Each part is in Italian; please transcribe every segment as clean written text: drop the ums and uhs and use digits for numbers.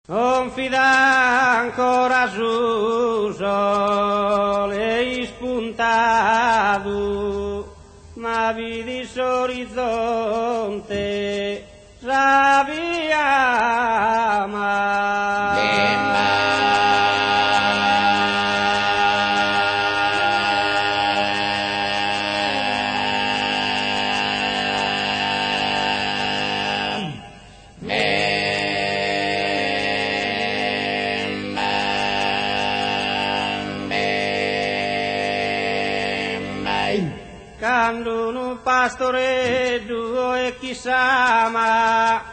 Confida ancora sul sole ispuntato, ma vidi l'orizzonte s'avviama. Quando un pastoreggio e chissà ma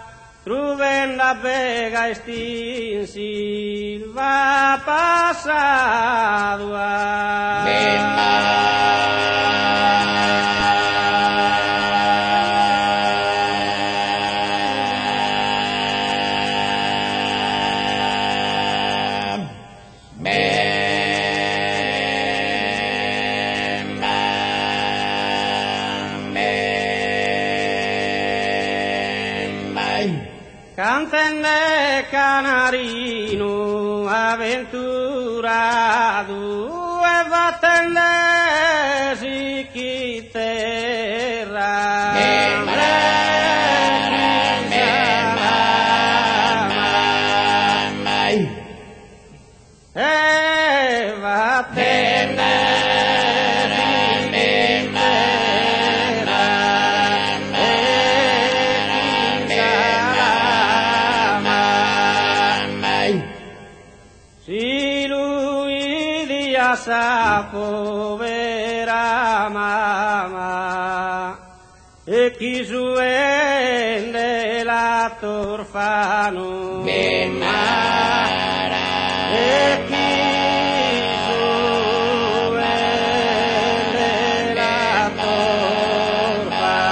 truven la bega estinsi va passato Cantenne canarino avventurato e vattene si chi terra e vattene sa povera mamma e chi suende la torfano e chi suende la torfano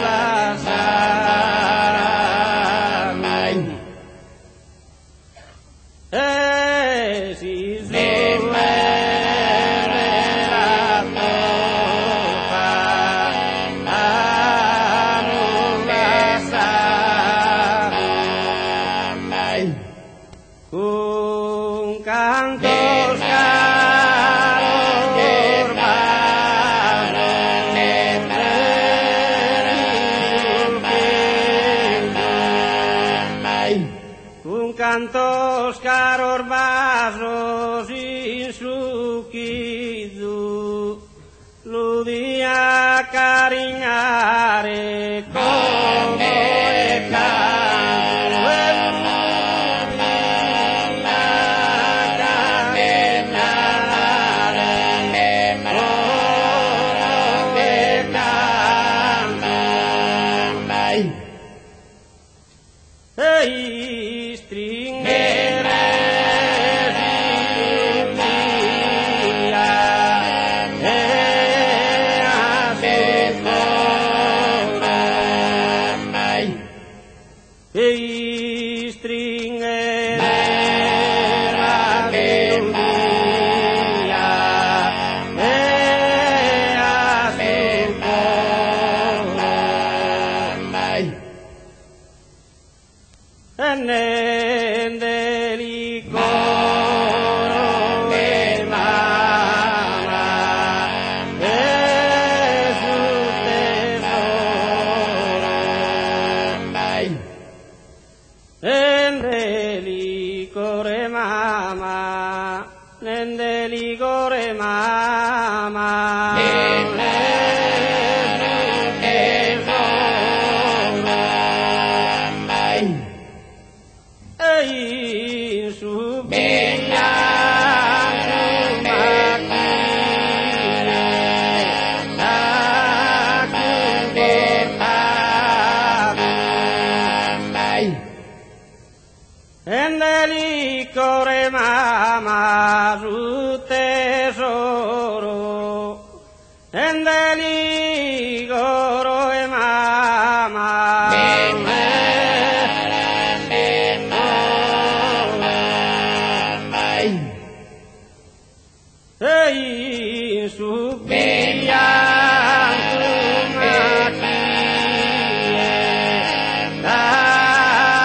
la sa mai si suene la torfa non la sa un canto scaro urbano un canto scaro urbano sin succhidu l'udia carignare come e canto e l'udia carignare come e canto e stringere e stringere la melodia e a sul cuore e nende li coro e mamma e sul tesoro nende licore mama, nende licore mama, e in su bella nende licore mama su tesoro nende licore mama e in su bella macchina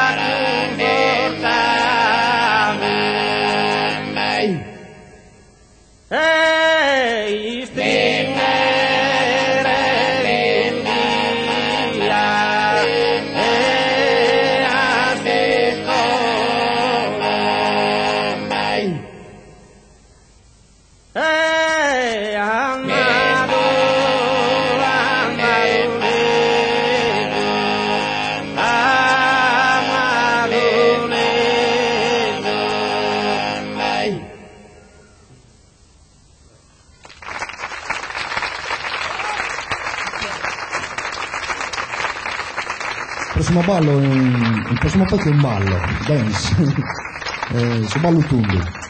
Il prossimo pezzo è un ballo, dance, su ballo tundu.